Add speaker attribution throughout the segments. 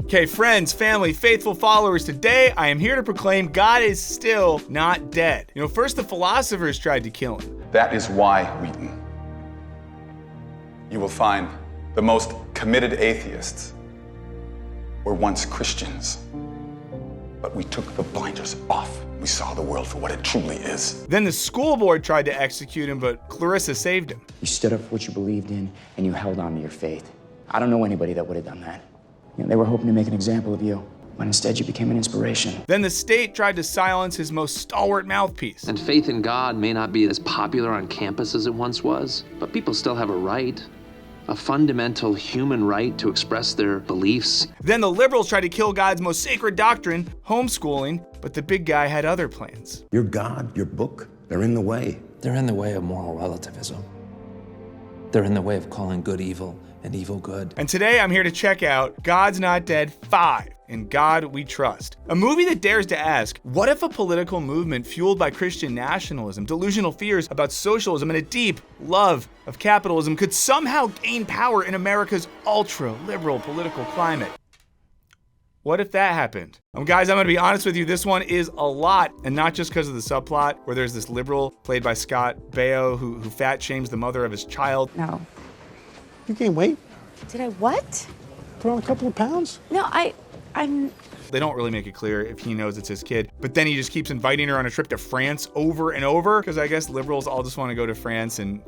Speaker 1: Okay, friends, family, faithful followers, today I am here to proclaim God is still not dead. First the philosophers tried to kill him.
Speaker 2: That is why, Wheaton, you will find the most committed atheists were once Christians. But we took the blinders off. We saw the world for what it truly is.
Speaker 1: Then the school board tried to execute him, but Clarissa saved him.
Speaker 3: You stood up for what you believed in, and you held on to your faith. I don't know anybody that would have done that. They were hoping to make an example of you, but instead you became an inspiration.
Speaker 1: Then the state tried to silence his most stalwart mouthpiece.
Speaker 4: And faith in God may not be as popular on campus as it once was, but people still have a right, a fundamental human right to express their beliefs.
Speaker 1: Then the liberals tried to kill God's most sacred doctrine, homeschooling, but the big guy had other plans.
Speaker 5: Your God, your book, they're in the way.
Speaker 6: They're in the way of moral relativism. They're in the way of calling good evil and evil good.
Speaker 1: And today I'm here to check out God's Not Dead 5, In God We Trust. A movie that dares to ask, what if a political movement fueled by Christian nationalism, delusional fears about socialism, and a deep love of capitalism could somehow gain power in America's ultra-liberal political climate? What if that happened? Guys, I'm gonna be honest with you, this one is a lot, and not just because of the subplot, where there's this liberal, played by Scott Baio, who fat shames the mother of his child.
Speaker 7: No.
Speaker 8: You gained weight?
Speaker 7: Did I what?
Speaker 8: Put on a couple of pounds?
Speaker 7: No, I'm...
Speaker 1: They don't really make it clear if he knows it's his kid, but then he just keeps inviting her on a trip to France over and over, because I guess liberals all just want to go to France and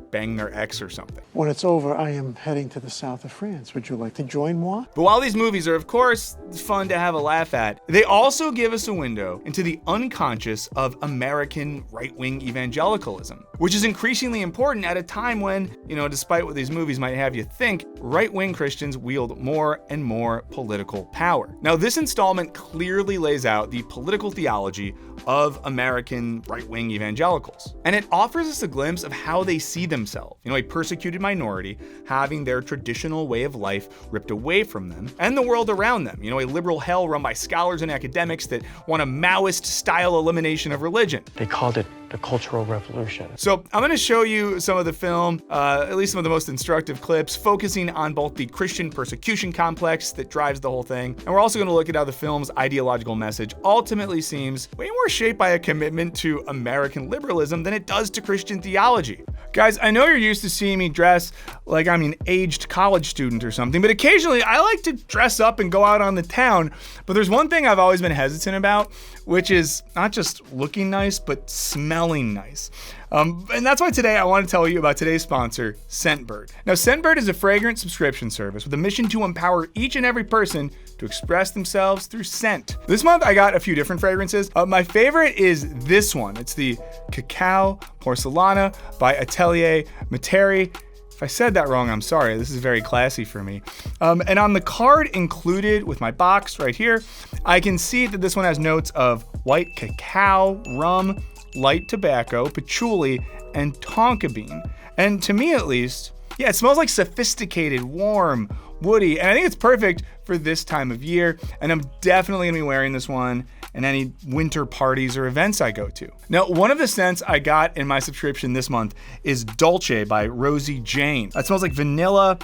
Speaker 1: bang their ex or something.
Speaker 8: When it's over, I am heading to the south of France. Would you like to join moi?
Speaker 1: But while these movies are, of course, fun to have a laugh at, they also give us a window into the unconscious of American right-wing evangelicalism, which is increasingly important at a time when, despite what these movies might have you think, right-wing Christians wield more and more political power. Now, this installment clearly lays out the political theology of American right-wing evangelicals. And it offers us a glimpse of how they see themselves, a persecuted minority having their traditional way of life ripped away from them, and the world around them, a liberal hell run by scholars and academics that want a Maoist-style elimination of religion.
Speaker 9: They called it the Cultural Revolution.
Speaker 1: So I'm gonna show you some of the film, at least some of the most instructive clips, focusing on both the Christian persecution complex that drives the whole thing, and we're also gonna look at how the film's ideological message ultimately seems way more shaped by a commitment to American liberalism than it does to Christian theology. Guys, I know you're used to seeing me dress like I'm an aged college student or something, but occasionally I like to dress up and go out on the town. But there's one thing I've always been hesitant about, which is not just looking nice, but smelling nice. And that's why today I want to tell you about today's sponsor, Scentbird. Now, Scentbird is a fragrance subscription service with a mission to empower each and every person to express themselves through scent. This month I got a few different fragrances. My favorite is this one. It's the Cacao Porcelana by Atelier Materi. If I said that wrong, I'm sorry. This is very classy for me. And on the card included with my box right here, I can see that this one has notes of white cacao, rum, light tobacco, patchouli, and tonka bean. And to me at least, yeah, it smells like sophisticated, warm, woody, and I think it's perfect for this time of year, and I'm definitely gonna be wearing this one in any winter parties or events I go to. Now, one of the scents I got in my subscription this month is Dolce by Rosie Jane. That smells like vanilla,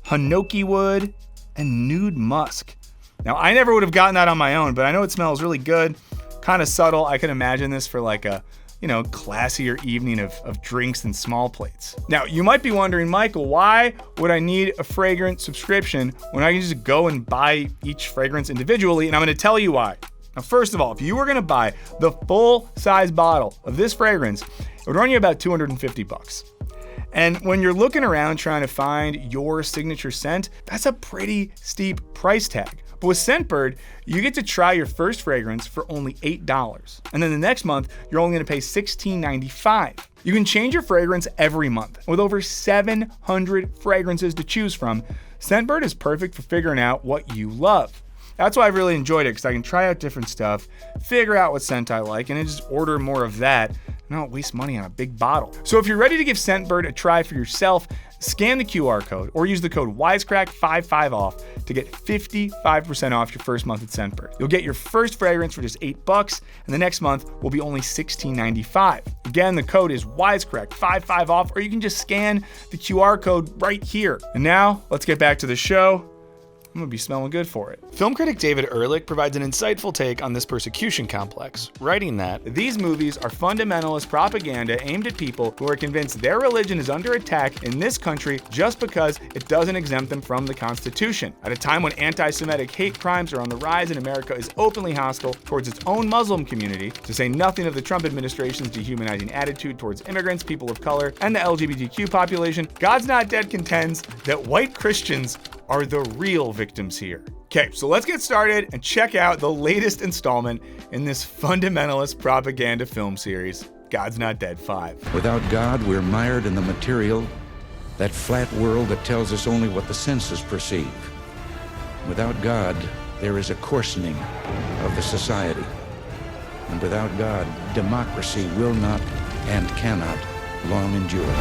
Speaker 1: hinoki wood, and nude musk. Now, I never would have gotten that on my own, but I know it smells really good, kind of subtle. I can imagine this for like a classier evening of drinks and small plates. Now, you might be wondering, Michael, why would I need a fragrance subscription when I can just go and buy each fragrance individually? And I'm gonna tell you why. Now, first of all, if you were gonna buy the full-size bottle of this fragrance, it would run you about $250. And when you're looking around trying to find your signature scent, that's a pretty steep price tag. But with Scentbird, you get to try your first fragrance for only $8. And then the next month, you're only gonna pay $16.95. You can change your fragrance every month. With over 700 fragrances to choose from, Scentbird is perfect for figuring out what you love. That's why I've really enjoyed it, because I can try out different stuff, figure out what scent I like, and then just order more of that, and I don't waste money on a big bottle. So if you're ready to give Scentbird a try for yourself, scan the QR code or use the code Wisecrack55 off to get 55% off your first month at Scentbird. You'll get your first fragrance for just $8, and the next month will be only $16.95. Again, the code is Wisecrack55 off, or you can just scan the QR code right here. And now, let's get back to the show. I'm gonna be smelling good for it. Film critic David Ehrlich provides an insightful take on this persecution complex, writing that these movies are fundamentalist propaganda aimed at people who are convinced their religion is under attack in this country just because it doesn't exempt them from the Constitution. At a time when anti-Semitic hate crimes are on the rise and America is openly hostile towards its own Muslim community, to say nothing of the Trump administration's dehumanizing attitude towards immigrants, people of color, and the LGBTQ population, God's Not Dead contends that white Christians are the real victims here. Okay, so let's get started and check out the latest installment in this fundamentalist propaganda film series, God's Not Dead 5.
Speaker 10: Without God, we're mired in the material, that flat world that tells us only what the senses perceive. Without God, there is a coarsening of the society. And without God, democracy will not and cannot long endure.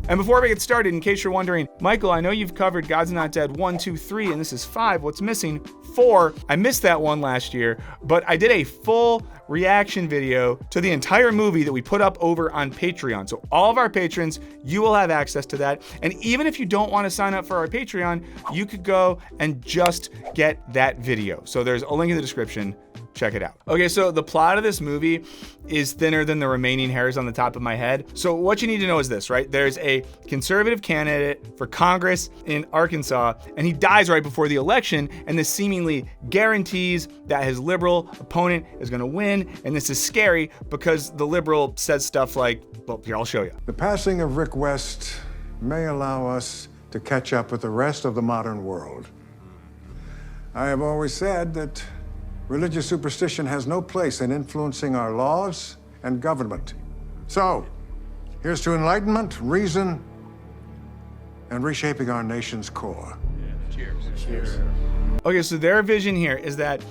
Speaker 1: And before we get started, in case you're wondering, Michael, I know you've covered God's Not Dead 1, 2, 3, and this is 5. What's missing? 4. I missed that one last year, but I did a full reaction video to the entire movie that we put up over on Patreon. So all of our patrons, you will have access to that. And even if you don't want to sign up for our Patreon, you could go and just get that video. So there's a link in the description. Check it out. Okay, so the plot of this movie is thinner than the remaining hairs on the top of my head. So what you need to know is this, right? There's a conservative candidate for Congress in Arkansas, and he dies right before the election, and this seemingly guarantees that his liberal opponent is gonna win, and this is scary because the liberal says stuff like, well, here, I'll show you.
Speaker 11: The passing of Rick West may allow us to catch up with the rest of the modern world. I have always said that religious superstition has no place in influencing our laws and government. So, here's to enlightenment, reason, and reshaping our nation's core.
Speaker 1: Cheers. Cheers. Okay, so their vision here is that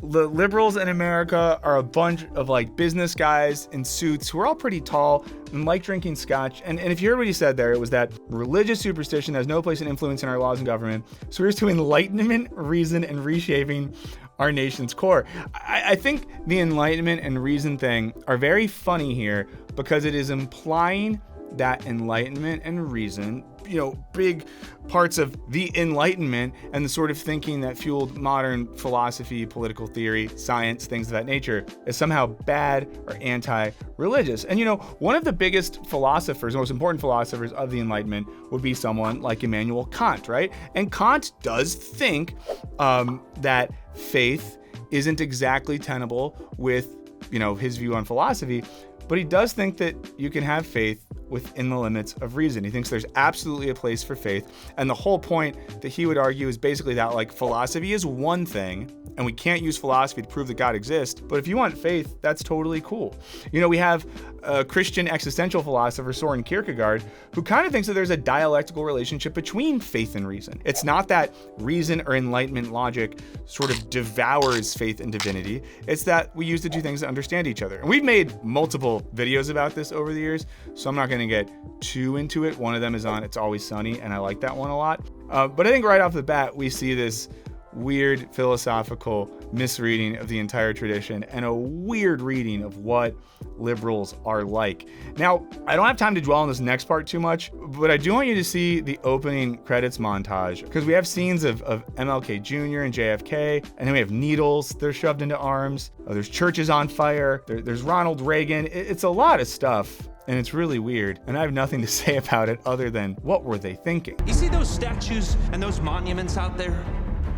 Speaker 1: the liberals in America are a bunch of like business guys in suits who are all pretty tall and like drinking scotch. And if you heard what he said there, it was that religious superstition has no place in influencing our laws and government. So here's to enlightenment, reason, and reshaping our nation's core. I think the enlightenment and reason thing are very funny here because it is implying that enlightenment and reason, you know, big parts of the Enlightenment and the sort of thinking that fueled modern philosophy, political theory, science, things of that nature, is somehow bad or anti-religious. And you know, one of the biggest philosophers, most important philosophers of the Enlightenment would be someone like Immanuel Kant, right? And Kant does think that faith isn't exactly tenable with, you know, his view on philosophy, but he does think that you can have faith within the limits of reason. He thinks there's absolutely a place for faith. And the whole point that he would argue is basically that like philosophy is one thing and we can't use philosophy to prove that God exists. But if you want faith, that's totally cool. You know, we have a Christian existential philosopher, Soren Kierkegaard, who kind of thinks that there's a dialectical relationship between faith and reason. It's not that reason or enlightenment logic sort of devours faith and divinity. It's that we use the two things to understand each other. And we've made multiple videos about this over the years, so I'm not going to get too into it. One of them is on It's Always Sunny, and I like that one a lot. But I think right off the bat, we see this weird philosophical misreading of the entire tradition and a weird reading of what liberals are like. Now, I don't have time to dwell on this next part too much, but I do want you to see the opening credits montage because we have scenes of MLK Jr. and JFK, and then we have needles they're shoved into arms. There's churches on fire. There's Ronald Reagan. It's a lot of stuff. And it's really weird, and I have nothing to say about it other than what were they thinking?
Speaker 6: You see those statues and those monuments out there?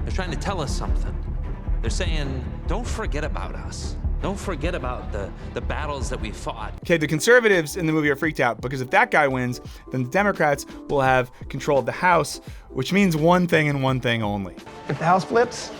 Speaker 6: They're trying to tell us something. They're saying, don't forget about us. Don't forget about the battles that we fought.
Speaker 1: Okay, the conservatives in the movie are freaked out because if that guy wins, then the Democrats will have control of the House, which means one thing and one thing only.
Speaker 9: If the House flips,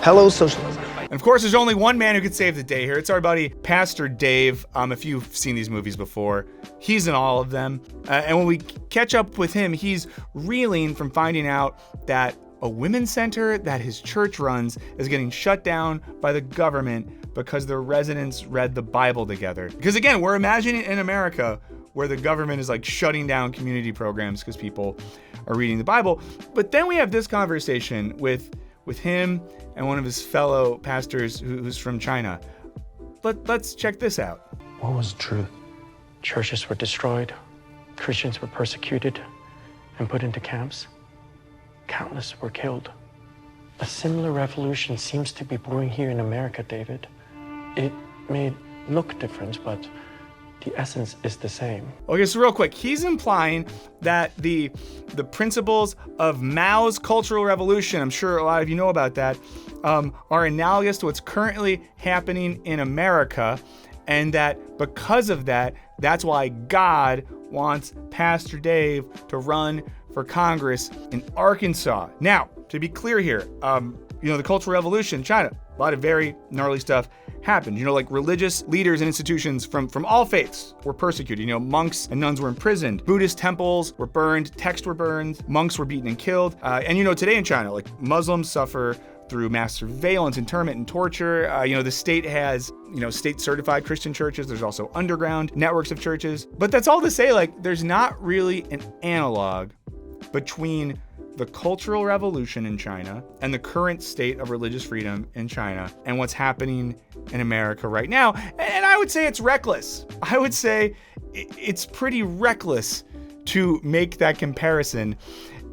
Speaker 9: hello socialism.
Speaker 1: And of course, there's only one man who could save the day here. It's our buddy, Pastor Dave. If you've seen these movies before, he's in all of them. And when we catch up with him, he's reeling from finding out that a women's center that his church runs is getting shut down by the government because their residents read the Bible together. Because again, we're imagining in America where the government is like shutting down community programs because people are reading the Bible. But then we have this conversation with him and one of his fellow pastors who's from China. Let's check this out.
Speaker 9: What was truth? Churches were destroyed, Christians were persecuted and put into camps.
Speaker 8: Countless were killed. A similar revolution seems to be brewing here in America, David. It may look different, but the essence is the same.
Speaker 1: Okay, so real quick, he's implying that the principles of Mao's Cultural Revolution, I'm sure a lot of you know about that, are analogous to what's currently happening in America, and that because of that, that's why God wants Pastor Dave to run for Congress in Arkansas. Now, to be clear here, the Cultural Revolution in China, a lot of very gnarly stuff happened. Like religious leaders and institutions from all faiths were persecuted. Monks and nuns were imprisoned. Buddhist temples were burned. Texts were burned. Monks were beaten and killed. And today in China, like Muslims suffer through mass surveillance, internment, and torture. The state has, state-certified Christian churches. There's also underground networks of churches. But that's all to say, there's not really an analog between the Cultural Revolution in China and the current state of religious freedom in China and what's happening in America right now. And I would say it's reckless. I would say it's pretty reckless to make that comparison.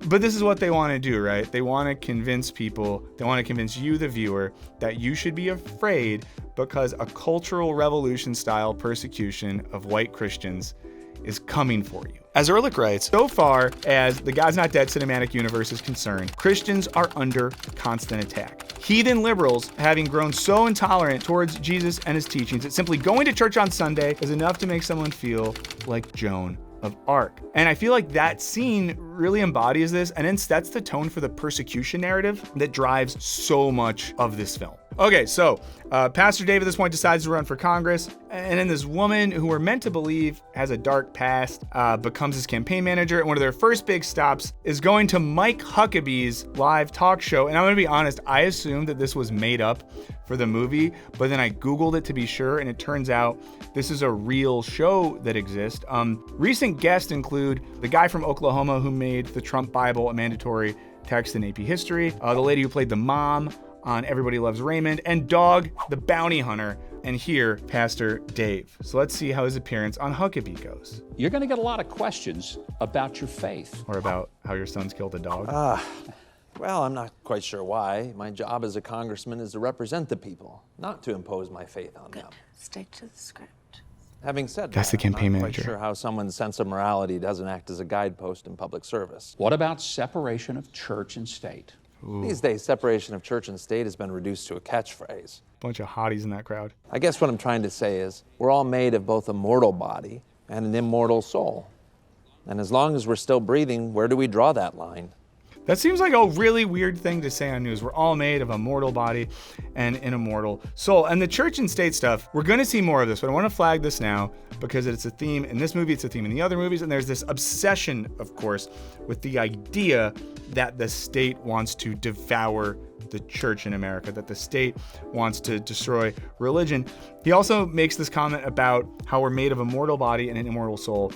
Speaker 1: But this is what they want to do, right? They want to convince people, they want to convince you, the viewer, that you should be afraid because a cultural revolution style persecution of white Christians is coming for you. As Ehrlich writes, so far as the God's Not Dead cinematic universe is concerned, Christians are under constant attack. Heathen liberals having grown so intolerant towards Jesus and his teachings that simply going to church on Sunday is enough to make someone feel like Joan of Arc. And I feel like that scene really embodies this and then sets the tone for the persecution narrative that drives so much of this film. Okay, so Pastor Dave at this point decides to run for Congress, and then this woman who we're meant to believe has a dark past becomes his campaign manager, and one of their first big stops is going to Mike Huckabee's live talk show. And I'm gonna be honest, I assumed that this was made up for the movie, but then I Googled it to be sure, and it turns out this is a real show that exists. Recent guests include the guy from Oklahoma who made the Trump Bible a mandatory text in AP history, the lady who played the mom on Everybody Loves Raymond, and Dog, the bounty hunter, and here, Pastor Dave. So let's see how his appearance on Huckabee goes.
Speaker 12: You're going to get a lot of questions about your faith.
Speaker 1: Or about how your son's killed a dog.
Speaker 6: Well, I'm not quite sure why. My job as a congressman is to represent the people, not to impose my faith on them.
Speaker 7: Stick to the script.
Speaker 6: Having said
Speaker 1: That's
Speaker 6: that,
Speaker 1: the campaign
Speaker 6: I'm not
Speaker 1: manager.
Speaker 6: quite sure how someone's sense of morality doesn't act as a guidepost in public service.
Speaker 12: What about separation of church and state?
Speaker 1: Ooh.
Speaker 6: These days, separation of church and state has been reduced to a catchphrase.
Speaker 1: Bunch of hotties in that crowd.
Speaker 6: I guess what I'm trying to say is we're all made of both a mortal body and an immortal soul. And as long as we're still breathing, where do we draw that line?
Speaker 1: That seems like a really weird thing to say on news. We're all made of a mortal body and an immortal soul. And the church and state stuff, we're going to see more of this, but I want to flag this now because it's a theme in this movie, it's a theme in the other movies, and there's this obsession, of course, with the idea that the state wants to devour the church in America, that the state wants to destroy religion. He also makes this comment about how we're made of a mortal body and an immortal soul.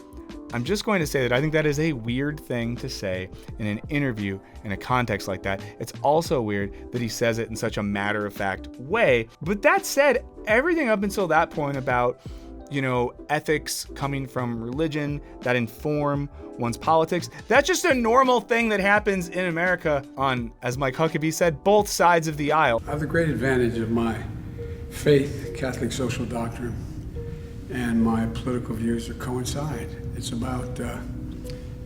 Speaker 1: I'm just going to say that I think that is a weird thing to say in an interview in a context like that. It's also weird that he says it in such a matter-of-fact way. But that said, everything up until that point about, ethics coming from religion that inform one's politics, that's just a normal thing that happens in America on, as Mike Huckabee said, both sides of the aisle.
Speaker 13: I have the great advantage of my faith, Catholic social doctrine, and my political views are coincide. It's about,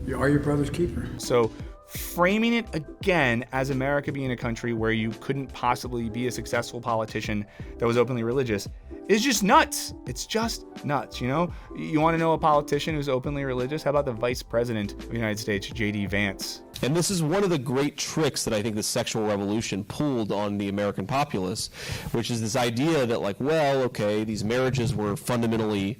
Speaker 13: you are your brother's keeper.
Speaker 1: So framing it again as America being a country where you couldn't possibly be a successful politician that was openly religious is just nuts. It's just nuts, You want to know a politician who's openly religious? How about the Vice President of the United States, J.D. Vance?
Speaker 14: And this is one of the great tricks that I think the sexual revolution pulled on the American populace, which is this idea that these marriages were fundamentally,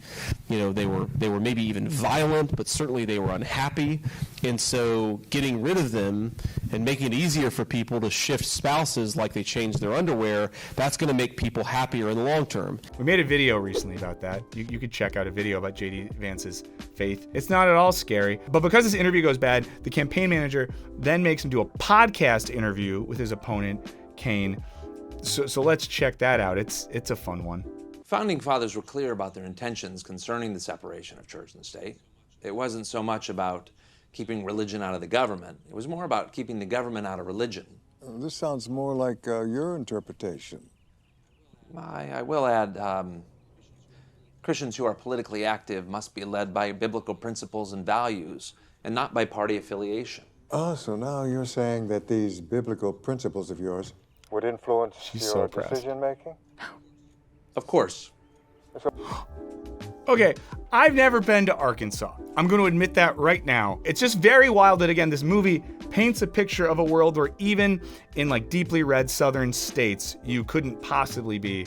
Speaker 14: they were maybe even violent, but certainly they were unhappy. And so getting rid of them and making it easier for people to shift spouses like they change their underwear, that's going to make people happier in the long term.
Speaker 1: We made a video recently about that. You could check out a video about J.D. Vance's faith. It's not at all scary, but because this interview goes bad, the campaign manager then makes him do a podcast interview with his opponent, Kane. So let's check that out. It's a fun one.
Speaker 6: Founding fathers were clear about their intentions concerning the separation of church and state. It wasn't so much about keeping religion out of the government. It was more about keeping the government out of religion.
Speaker 11: This sounds more like your interpretation.
Speaker 6: I will add, Christians who are politically active must be led by biblical principles and values, and not by party affiliation.
Speaker 11: Oh, so now you're saying that these biblical principles of yours would influence your decision-making?
Speaker 6: Of course.
Speaker 1: Okay, I've never been to Arkansas. I'm going to admit that right now. It's just very wild that, again, this movie paints a picture of a world where even in like deeply red southern states, you couldn't possibly be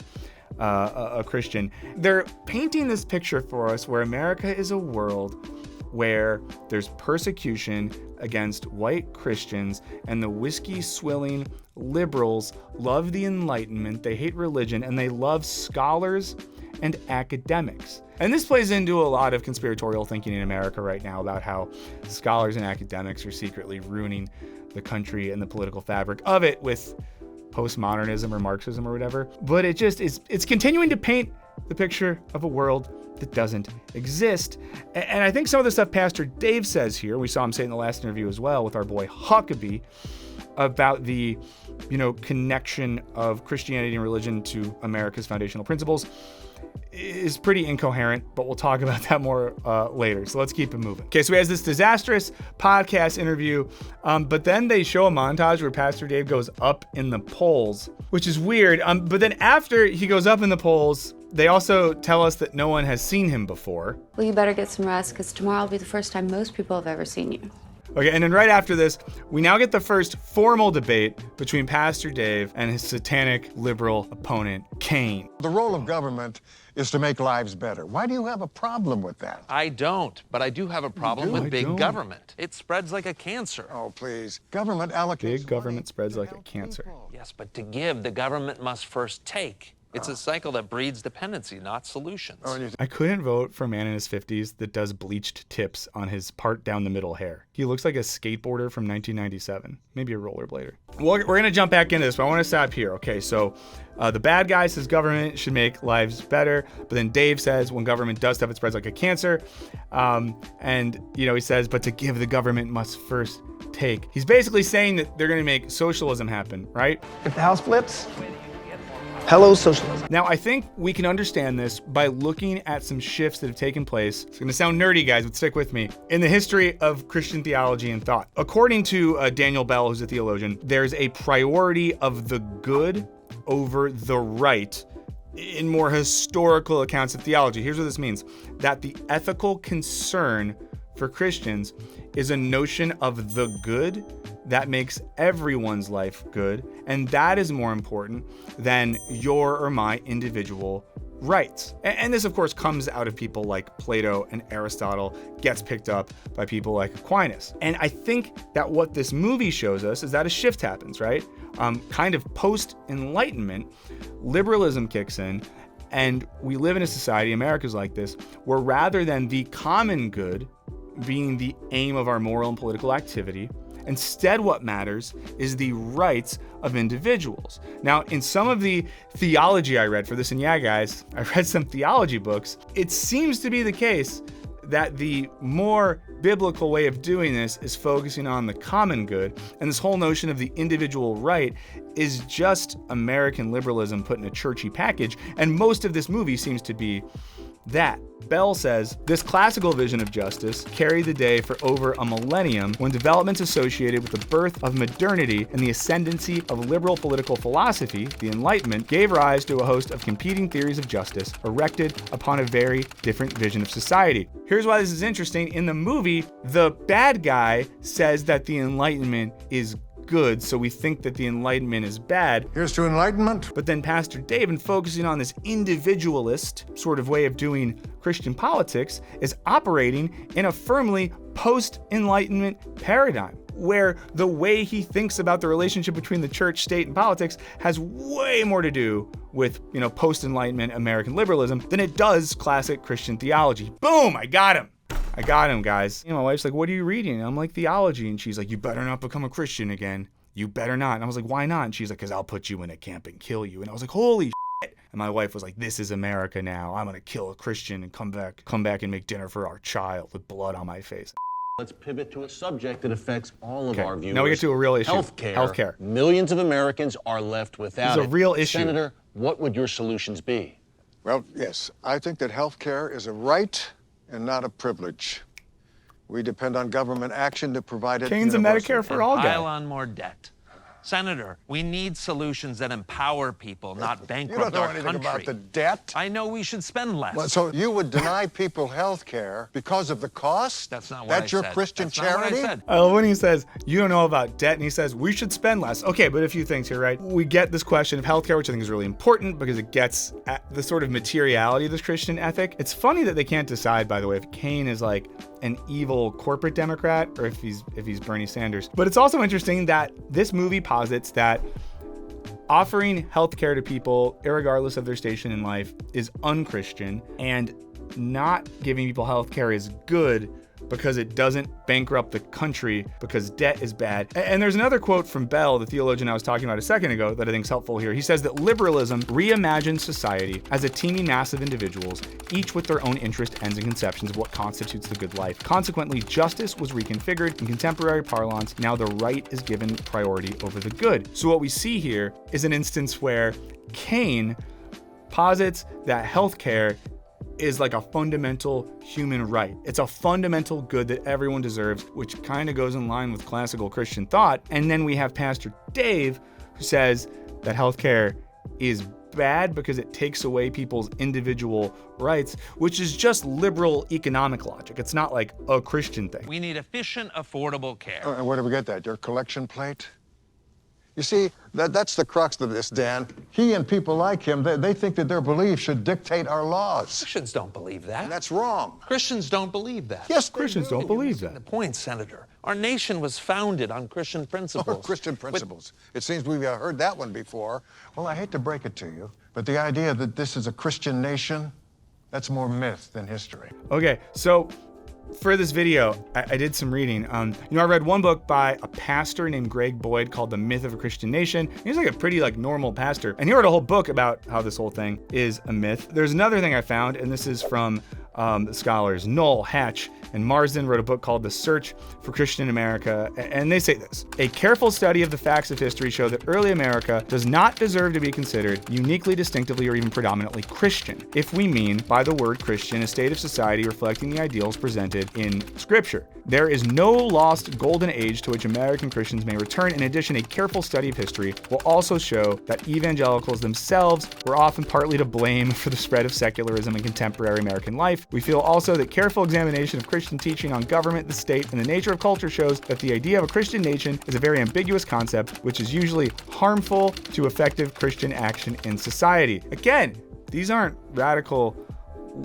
Speaker 1: a Christian. They're painting this picture for us where America is a world where there's persecution against white Christians, and the whiskey-swilling liberals love the Enlightenment, they hate religion, and they love scholars and academics. And this plays into a lot of conspiratorial thinking in America right now about how scholars and academics are secretly ruining the country and the political fabric of it with postmodernism or Marxism or whatever. But it just is, it's continuing to paint the picture of a world that doesn't exist. And I think some of the stuff Pastor Dave says here, we saw him say in the last interview as well with our boy Huckabee, about the, connection of Christianity and religion to America's foundational principles, is pretty incoherent, but we'll talk about that more later. So let's keep it moving. Okay, so he has this disastrous podcast interview, but then they show a montage where Pastor Dave goes up in the polls, which is weird. But then after he goes up in the polls, they also tell us that no one has seen him before.
Speaker 7: Well, you better get some rest, because tomorrow will be the first time most people have ever seen you.
Speaker 1: Okay, and then right after this, we now get the first formal debate between Pastor Dave and his satanic liberal opponent, Cain.
Speaker 11: The role of government is to make lives better. Why do you have a problem with that?
Speaker 6: I don't, but I do have a problem with big government. It spreads like a cancer.
Speaker 11: Oh, please. Government allocates
Speaker 1: Big government spreads like a cancer.
Speaker 6: Yes, but to give, the government must first take. It's a cycle that breeds dependency, not solutions.
Speaker 1: I couldn't vote for a man in his 50s that does bleached tips on his part down the middle hair. He looks like a skateboarder from 1997, maybe a rollerblader. Well, we're going to jump back into this, but I want to stop here. Okay, so the bad guy says government should make lives better, but then Dave says when government does stuff, it spreads like a cancer. And, he says, but to give, the government must first take. He's basically saying that they're going to make socialism happen, right?
Speaker 9: If the house flips, hello, socialism.
Speaker 1: Now, I think we can understand this by looking at some shifts that have taken place. It's going to sound nerdy, guys, but stick with me. In the history of Christian theology and thought. According to Daniel Bell, who's a theologian, there's a priority of the good over the right in more historical accounts of theology. Here's what this means. That the ethical concern for Christians is a notion of the good that makes everyone's life good, and that is more important than your or my individual rights. And this, of course, comes out of people like Plato and Aristotle, gets picked up by people like Aquinas. And I think that what this movie shows us is that a shift happens, right? Kind of post-Enlightenment, liberalism kicks in, and we live in a society, America's like this, where rather than the common good being the aim of our moral and political activity, instead, what matters is the rights of individuals. Now, in some of the theology I read for this, and yeah, guys, I read some theology books, it seems to be the case that the more biblical way of doing this is focusing on the common good, and this whole notion of the individual right is just American liberalism put in a churchy package, and most of this movie seems to be that. Bell says, this classical vision of justice carried the day for over a millennium when developments associated with the birth of modernity and the ascendancy of liberal political philosophy, the Enlightenment, gave rise to a host of competing theories of justice erected upon a very different vision of society. Here's why this is interesting. In the movie, the bad guy says that the Enlightenment is good, so we think that the Enlightenment is bad.
Speaker 11: Here's to enlightenment.
Speaker 1: But then Pastor Dave, in focusing on this individualist sort of way of doing Christian politics, is operating in a firmly post-Enlightenment paradigm, where the way he thinks about the relationship between the church, state, and politics has way more to do with, post-Enlightenment American liberalism than it does classic Christian theology. Boom, I got him. I got him, guys. My wife's like, what are you reading? And I'm like, theology. And she's like, you better not become a Christian again. You better not. And I was like, why not? And she's like, because I'll put you in a camp and kill you. And I was like, holy shit. And my wife was like, this is America now. I'm going to kill a Christian and come back and make dinner for our child with blood on my face.
Speaker 15: Let's pivot to a subject that affects all of our viewers.
Speaker 1: Now we get to a real issue.
Speaker 15: Healthcare. Millions of Americans are left without it.
Speaker 1: It's a real issue.
Speaker 15: Senator, what would your solutions be?
Speaker 11: Well, yes, I think that health care is a right and not a privilege. We depend on government action to provide it.
Speaker 1: Kane's a Medicare for all guy.
Speaker 6: Pile on more debt. Senator, we need solutions that empower people, not bankrupt our country.
Speaker 11: You don't know anything about the debt.
Speaker 6: I know we should spend less.
Speaker 11: Well, so you would deny people health care because of the cost?
Speaker 6: That's not what I said.
Speaker 11: That's your Christian
Speaker 6: That's not what I
Speaker 11: charity?
Speaker 6: said.
Speaker 1: I love when he says, you don't know about debt, and he says, we should spend less. Okay, but a few things here, right? We get this question of healthcare, which I think is really important because it gets at the sort of materiality of this Christian ethic. It's funny that they can't decide, by the way, if Kane is like an evil corporate Democrat or if he's Bernie Sanders. But it's also interesting that this movie posits that offering healthcare to people, irregardless of their station in life, is unchristian, and not giving people healthcare is good because it doesn't bankrupt the country because debt is bad. And there's another quote from Bell, the theologian I was talking about a second ago, that I think is helpful here. He says that liberalism reimagines society as a teeming mass of individuals, each with their own interest, ends, and conceptions of what constitutes the good life. Consequently, justice was reconfigured in contemporary parlance. Now the right is given priority over the good. So what we see here is an instance where Kane posits that healthcare is like a fundamental human right. It's a fundamental good that everyone deserves, which kind of goes in line with classical Christian thought. And then we have Pastor Dave, who says that healthcare is bad because it takes away people's individual rights, which is just liberal economic logic. It's not like a Christian thing.
Speaker 6: We need efficient, affordable care.
Speaker 11: And where do we get that? Your collection plate? You see, that's the crux of this, Dan. He and people like him, they think that their beliefs should dictate our laws.
Speaker 6: Christians don't believe that.
Speaker 11: And that's wrong.
Speaker 6: Christians don't believe that.
Speaker 11: Yes,
Speaker 1: Christians don't believe that.
Speaker 6: The point, Senator. Our nation was founded on Christian principles.
Speaker 11: Oh, Christian principles. It seems we've heard that one before. Well, I hate to break it to you, but the idea that this is a Christian nation, that's more myth than history.
Speaker 1: Okay, so for this video, I did some reading. I read one book by a pastor named Greg Boyd called The Myth of a Christian Nation. He's like a pretty normal pastor. And he wrote a whole book about how this whole thing is a myth. There's another thing I found, and this is from the scholars Knoll, Hatch, and Marsden wrote a book called The Search for Christian America, and they say this: a careful study of the facts of history show that early America does not deserve to be considered uniquely, distinctively, or even predominantly Christian, if we mean by the word Christian a state of society reflecting the ideals presented in Scripture. There is no lost golden age to which American Christians may return. In addition, a careful study of history will also show that evangelicals themselves were often partly to blame for the spread of secularism in contemporary American life. We feel also that careful examination of Christian teaching on government, the state, and the nature of culture shows that the idea of a Christian nation is a very ambiguous concept, which is usually harmful to effective Christian action in society. Again, these aren't radical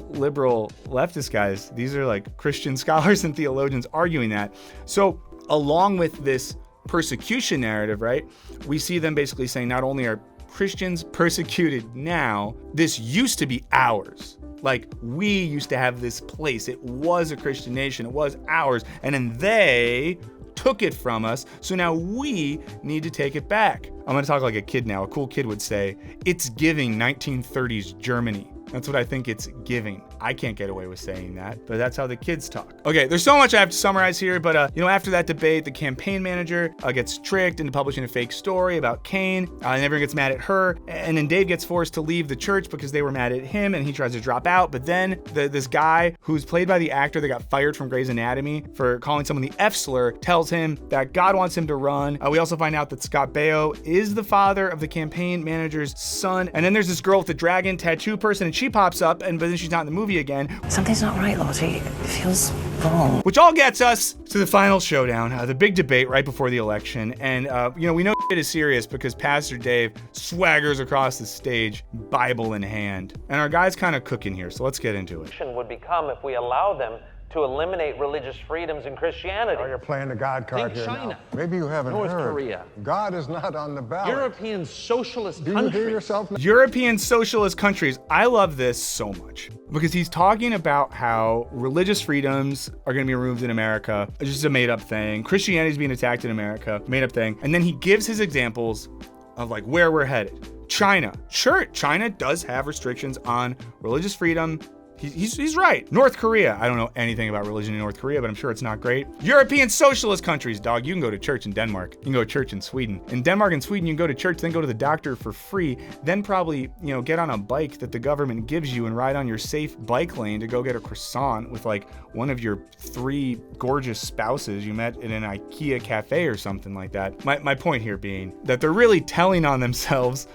Speaker 1: liberal leftist guys. These are like Christian scholars and theologians arguing that. So along with this persecution narrative, right, we see them basically saying not only are Christians persecuted now, this used to be ours. Like, we used to have this place. It was a Christian nation. It was ours. And then they took it from us. So now we need to take it back. I'm going to talk like a kid now. A cool kid would say, it's giving 1930s Germany. That's what I think it's giving. I can't get away with saying that, but that's how the kids talk. Okay, there's so much I have to summarize here, but after that debate, the campaign manager gets tricked into publishing a fake story about Kane, and everyone gets mad at her, and then Dave gets forced to leave the church because they were mad at him, and he tries to drop out, but then this guy who's played by the actor that got fired from Grey's Anatomy for calling someone the F slur tells him that God wants him to run. We also find out that Scott Baio is the father of the campaign manager's son, and then there's this girl with the dragon tattoo person, and she pops up, but then she's not in the movie again.
Speaker 16: Something's not right, Lottie. It feels wrong.
Speaker 1: Which all gets us to the final showdown, the big debate right before the election. And, we know it is serious because Pastor Dave swaggers across the stage, Bible in hand. And our guy's kind of cooking here, so let's get into it.
Speaker 6: Would become if we allow them to eliminate religious freedoms in Christianity.
Speaker 11: Oh, you're playing the God card here
Speaker 6: China.
Speaker 11: now. Maybe you haven't
Speaker 6: North
Speaker 11: heard.
Speaker 6: Korea.
Speaker 11: God is not on the ballot.
Speaker 6: European socialist
Speaker 11: Do
Speaker 6: countries.
Speaker 11: you hear yourself?
Speaker 1: European socialist countries. I love this so much because he's talking about how religious freedoms are going to be removed in America. It's just a made-up thing. Christianity is being attacked in America. Made-up thing. And then he gives his examples of like where we're headed. China. Sure, China does have restrictions on religious freedom He's right. North Korea. I don't know anything about religion in North Korea, but I'm sure it's not great. European socialist countries, dog. You can go to church in Denmark. You can go to church in Sweden. In Denmark and Sweden, you can go to church, then go to the doctor for free, then probably, get on a bike that the government gives you and ride on your safe bike lane to go get a croissant with like one of your 3 gorgeous spouses you met in an IKEA cafe or something like that. My point here being that they're really telling on themselves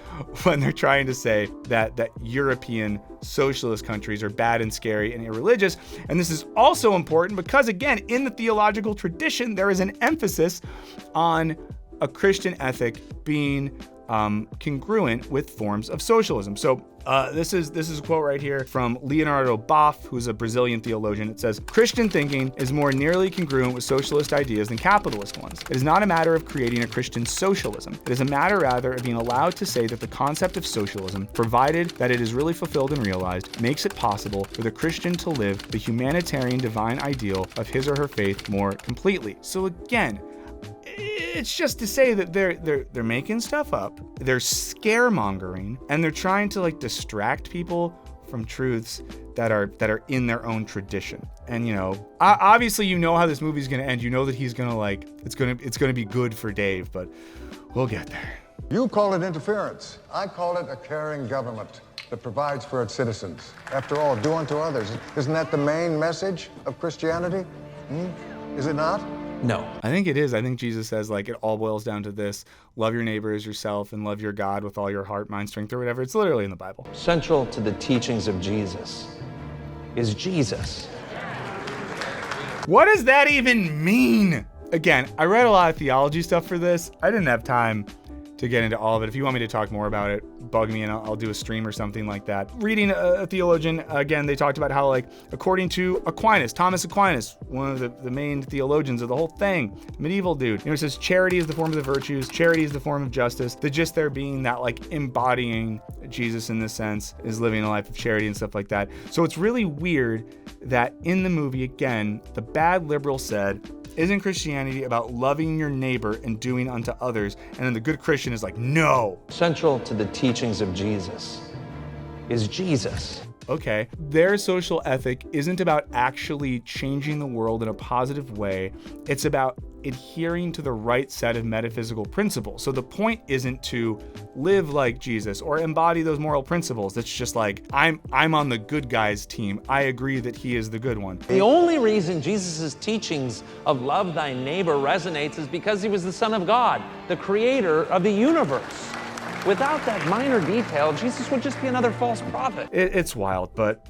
Speaker 1: when they're trying to say that European socialist countries are bad and scary and irreligious. And this is also important because, again, in the theological tradition, there is an emphasis on a Christian ethic being congruent with forms of socialism. So this is a quote right here from Leonardo Boff, who's a Brazilian theologian. It says, "Christian thinking is more nearly congruent with socialist ideas than capitalist ones. It is not a matter of creating a Christian socialism. It is a matter rather of being allowed to say that the concept of socialism, provided that it is really fulfilled and realized, makes it possible for the Christian to live the humanitarian divine ideal of his or her faith more completely." So again, it's just to say that they're making stuff up, they're scaremongering, and they're trying to like distract people from truths that are in their own tradition. And obviously how this movie's gonna end. You know that he's gonna it's gonna be good for Dave, but we'll get there.
Speaker 11: You call it interference. I call it a caring government that provides for its citizens. After all, do unto others. Isn't that the main message of Christianity? Is it not?
Speaker 6: No.
Speaker 1: I think it is. I think Jesus says it all boils down to this: love your neighbor as yourself and love your God with all your heart, mind, strength, or whatever. It's literally in the Bible.
Speaker 6: Central to the teachings of Jesus is Jesus.
Speaker 1: What does that even mean? Again, I read a lot of theology stuff for this. I didn't have time to get into all of it. If you want me to talk more about it, bug me and I'll do a stream or something like that. Reading a theologian, again, they talked about how according to Aquinas, Thomas Aquinas, one of the main theologians of the whole thing, medieval dude, it says charity is the form of the virtues, charity is the form of justice. The gist there being that embodying Jesus in this sense is living a life of charity and stuff like that. So it's really weird that in the movie, again, the bad liberal said, "Isn't Christianity about loving your neighbor and doing unto others?" And then the good Christian is like, "No."
Speaker 6: Central to the teachings of Jesus is Jesus.
Speaker 1: Okay, their social ethic isn't about actually changing the world in a positive way. It's about adhering to the right set of metaphysical principles. So the point isn't to live like Jesus or embody those moral principles. It's just I'm on the good guy's team. I agree that he is the good one.
Speaker 6: The only reason Jesus' teachings of love thy neighbor resonates is because he was the Son of God, the creator of the universe. Without that minor detail, Jesus would just be another false prophet.
Speaker 1: It's wild, but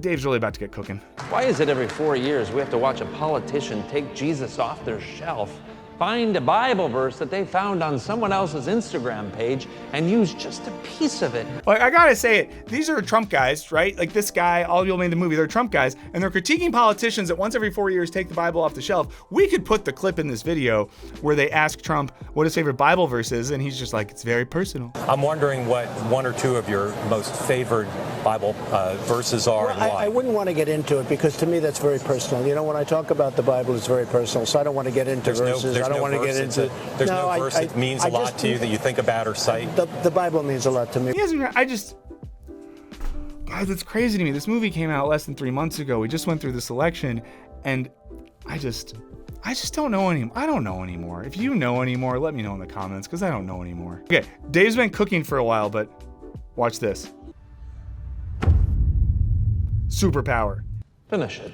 Speaker 1: Dave's really about to get cooking.
Speaker 6: Why is it every 4 years we have to watch a politician take Jesus off their shelf, find a Bible verse that they found on someone else's Instagram page, and use just a piece of it?
Speaker 1: I gotta say it, these are Trump guys, right? This guy, all the people made the movie, they're Trump guys, and they're critiquing politicians that once every 4 years take the Bible off the shelf. We could put the clip in this video where they ask Trump what his favorite Bible verse is, and he's just it's very personal.
Speaker 17: I'm wondering what 1 or 2 of your most favored Bible verses are and why.
Speaker 9: I wouldn't want to get into it because to me that's very personal. When I talk about the Bible, it's very personal, so I don't want to get into verses. I don't want to get into.
Speaker 17: There's no verse that means a lot to you that you think about or cite.
Speaker 9: The Bible means a lot to me.
Speaker 1: Guys, it's crazy to me. This movie came out less than 3 months ago. We just went through this election, and I just don't know anymore. I don't know anymore. If you know anymore, let me know in the comments, because I don't know anymore. Okay, Dave's been cooking for a while, but watch this. Superpower.
Speaker 6: Finish it.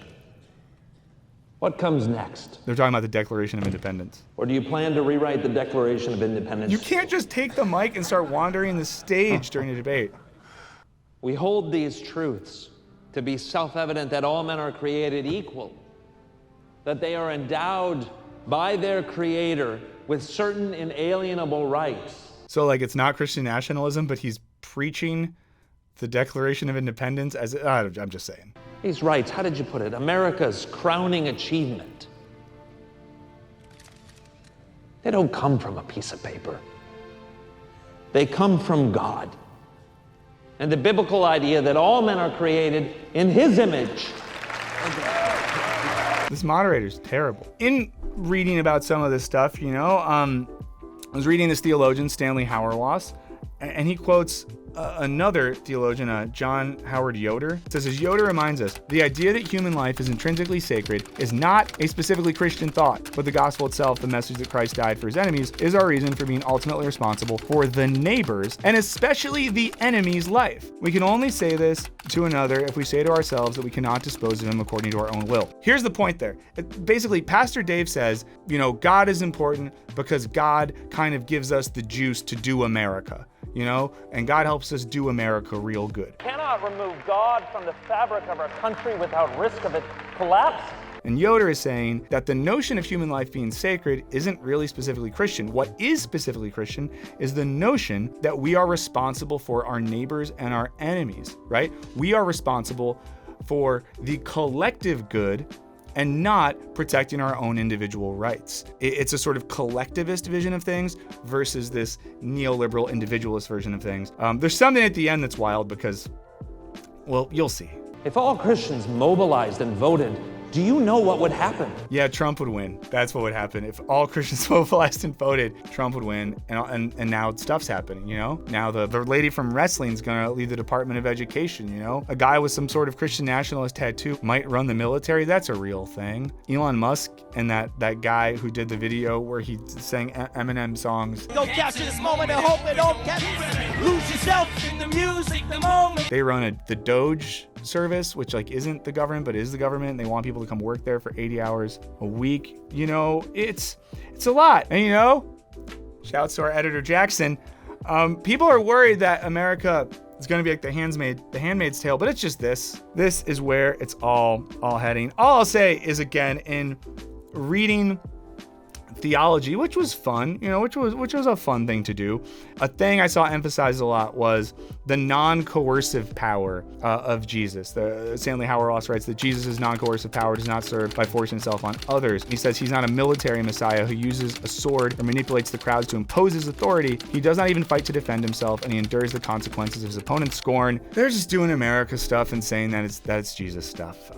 Speaker 6: What comes next?
Speaker 1: They're talking about the Declaration of Independence.
Speaker 6: Or do you plan to rewrite the Declaration of Independence?
Speaker 1: You can't just take the mic and start wandering the stage during a debate.
Speaker 6: We hold these truths to be self-evident that all men are created equal, that they are endowed by their Creator with certain inalienable rights.
Speaker 1: So it's not Christian nationalism, but he's preaching the Declaration of Independence as, I'm just saying.
Speaker 6: These rights, how did you put it? America's crowning achievement. They don't come from a piece of paper. They come from God. And the biblical idea that all men are created in His image.
Speaker 1: This moderator's terrible. In reading about some of this stuff, I was reading this theologian, Stanley Hauerwas, and he quotes Another theologian, John Howard Yoder, says, as Yoder reminds us, the idea that human life is intrinsically sacred is not a specifically Christian thought, but the gospel itself, the message that Christ died for his enemies, is our reason for being ultimately responsible for the neighbor's, and especially the enemy's life. We can only say this to another if we say to ourselves that we cannot dispose of him according to our own will. Here's the point there. Basically, Pastor Dave says, God is important because God kind of gives us the juice to do America. And God helps us do America real good.
Speaker 6: Cannot remove God from the fabric of our country without risk of its collapse.
Speaker 1: And Yoder is saying that the notion of human life being sacred isn't really specifically Christian. What is specifically Christian is the notion that we are responsible for our neighbors and our enemies, right? We are responsible for the collective good and not protecting our own individual rights. It's a sort of collectivist vision of things versus this neoliberal individualist version of things. There's something at the end that's wild because, well, you'll see.
Speaker 6: If all Christians mobilized and voted, do you know what would happen?
Speaker 1: Yeah, Trump would win. That's what would happen. If all Christians mobilized and voted, Trump would win. And now stuff's happening, Now the lady from wrestling's gonna lead the Department of Education, A guy with some sort of Christian nationalist tattoo might run the military. That's a real thing. Elon Musk and that guy who did the video where he sang Eminem songs.
Speaker 18: Go capture this moment and hope it don't lose yourself in the music, the moment.
Speaker 1: They run the Doge service, which isn't the government but is the government. They want people to come work there for 80 hours a week. It's a lot. And shouts to our editor Jackson. People are worried that America is going to be like the Handmaid's Tale, but it's just this. This is where it's all heading. All I'll say is, again, in reading Theology, which was fun, which was a fun thing to do. A thing I saw emphasized a lot was the non-coercive power of Jesus. Stanley Hauerwas writes that Jesus' non-coercive power does not serve by forcing himself on others. He says he's not a military messiah who uses a sword or manipulates the crowds to impose his authority. He does not even fight to defend himself, and he endures the consequences of his opponent's scorn. They're just doing America stuff and saying that it's Jesus stuff.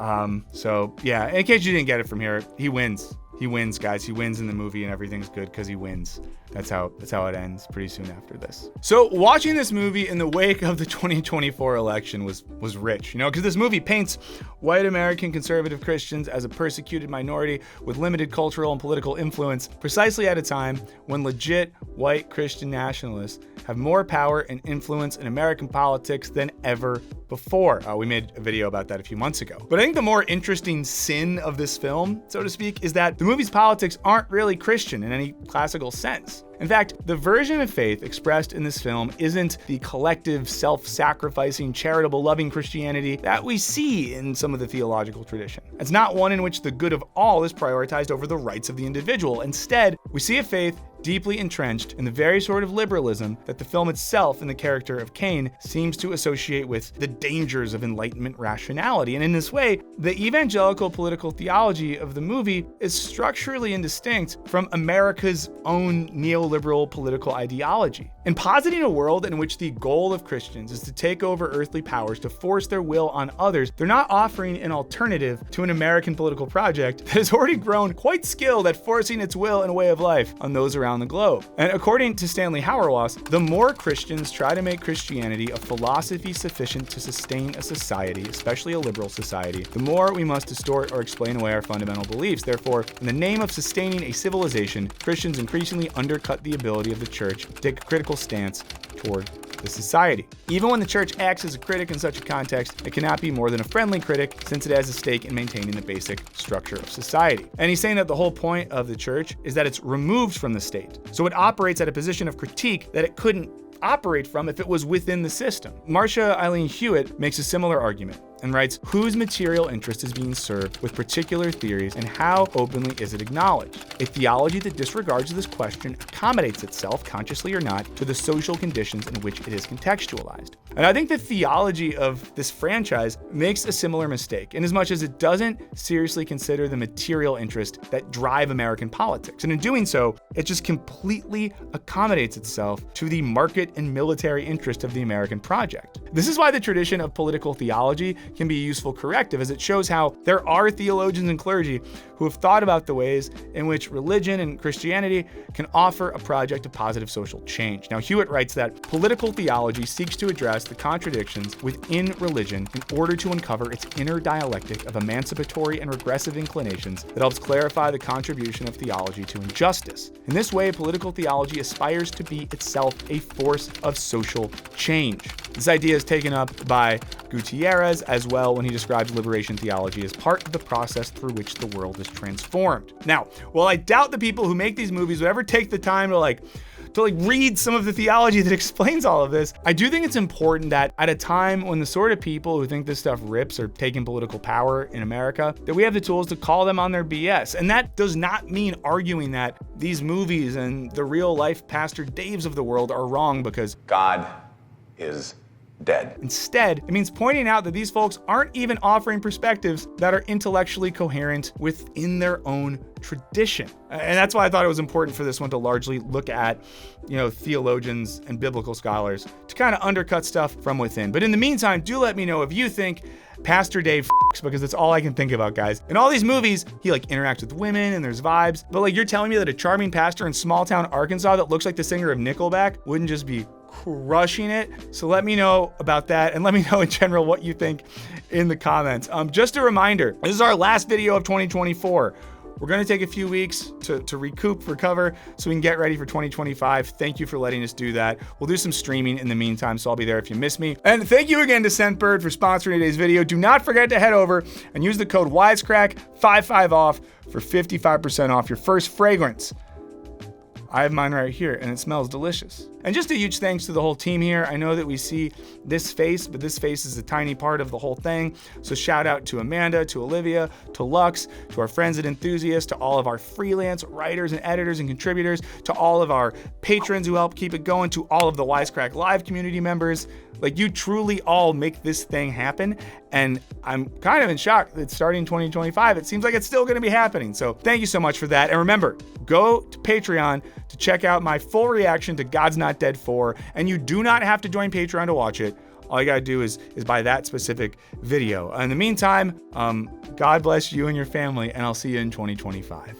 Speaker 1: So yeah, in case you didn't get it from here, he wins. He wins, guys. He wins in the movie and everything's good because he wins. That's how it ends pretty soon after this. So watching this movie in the wake of the 2024 election was rich, because this movie paints white American conservative Christians as a persecuted minority with limited cultural and political influence precisely at a time when legit white Christian nationalists have more power and influence in American politics than ever before. We made a video about that a few months ago. But I think the more interesting sin of this film, so to speak, is that the movie's politics aren't really Christian in any classical sense. In fact, the version of faith expressed in this film isn't the collective, self-sacrificing, charitable, loving Christianity that we see in some of the theological tradition. It's not one in which the good of all is prioritized over the rights of the individual. Instead, we see a faith deeply entrenched in the very sort of liberalism that the film itself, in the character of Cain, seems to associate with the dangers of Enlightenment rationality. And in this way, the evangelical political theology of the movie is structurally indistinct from America's own neoliberal political ideology. In positing a world in which the goal of Christians is to take over earthly powers to force their will on others, they're not offering an alternative to an American political project that has already grown quite skilled at forcing its will and way of life on those around the globe. And according to Stanley Hauerwas, the more Christians try to make Christianity a philosophy sufficient to sustain a society, especially a liberal society, the more we must distort or explain away our fundamental beliefs. Therefore, in the name of sustaining a civilization, Christians increasingly undercut the ability of the church to take a critical stance toward the society. Even when the church acts as a critic in such a context, it cannot be more than a friendly critic, since it has a stake in maintaining the basic structure of society. And he's saying that the whole point of the church is that it's removed from the state. So it operates at a position of critique that it couldn't operate from if it was within the system. Marcia Eileen Hewitt makes a similar argument and writes, whose material interest is being served with particular theories and how openly is it acknowledged? A theology that disregards this question accommodates itself, consciously or not, to the social conditions in which it is contextualized. And I think the theology of this franchise makes a similar mistake, in as much as it doesn't seriously consider the material interests that drive American politics. And in doing so, it just completely accommodates itself to the market and military interest of the American project. This is why the tradition of political theology can be a useful corrective, as it shows how there are theologians and clergy who have thought about the ways in which religion and Christianity can offer a project of positive social change. Now, Hewitt writes that political theology seeks to address the contradictions within religion in order to uncover its inner dialectic of emancipatory and regressive inclinations that helps clarify the contribution of theology to injustice. In this way, political theology aspires to be itself a force of social change. This idea is taken up by Gutierrez as well when he describes liberation theology as part of the process through which the world is transformed. Now, while I doubt the people who make these movies would ever take the time to read some of the theology that explains all of this, I do think it's important that at a time when the sort of people who think this stuff rips are taking political power in America, that we have the tools to call them on their BS. And that does not mean arguing that these movies and the real life Pastor Daves of the world are wrong because
Speaker 2: God is dead.
Speaker 1: Instead, it means pointing out that these folks aren't even offering perspectives that are intellectually coherent within their own tradition. And that's why I thought it was important for this one to largely look at, theologians and biblical scholars to kind of undercut stuff from within. But in the meantime, do let me know if you think Pastor Dave because it's all I can think about, guys. In all these movies, he interacts with women and there's vibes, but you're telling me that a charming pastor in small town Arkansas that looks like the singer of Nickelback wouldn't just be crushing it? So let me know about that, and let me know in general what you think in the comments. Just a reminder, this is our last video of 2024. We're going to take a few weeks to recover, so we can get ready for 2025. Thank you for letting us do that. We'll do some streaming in the meantime, so I'll be there if you miss me. And thank you again to Scentbird for sponsoring today's video. Do not forget to head over and use the code Wisecrack 55 off for 55% off your first fragrance. I have mine right here, and it smells delicious. And just a huge thanks to the whole team here. I know that we see this face, but this face is a tiny part of the whole thing. So shout out to Amanda, to Olivia, to Lux, to our friends at Enthusiast, to all of our freelance writers and editors and contributors, to all of our patrons who help keep it going, to all of the Wisecrack Live community members. You truly all make this thing happen. And I'm kind of in shock that starting 2025, it seems like it's still gonna be happening. So thank you so much for that. And remember, go to Patreon to check out my full reaction to God's Not Dead 4. And you do not have to join Patreon to watch it. All you gotta do is buy that specific video. In the meantime, God bless you and your family, and I'll see you in 2025.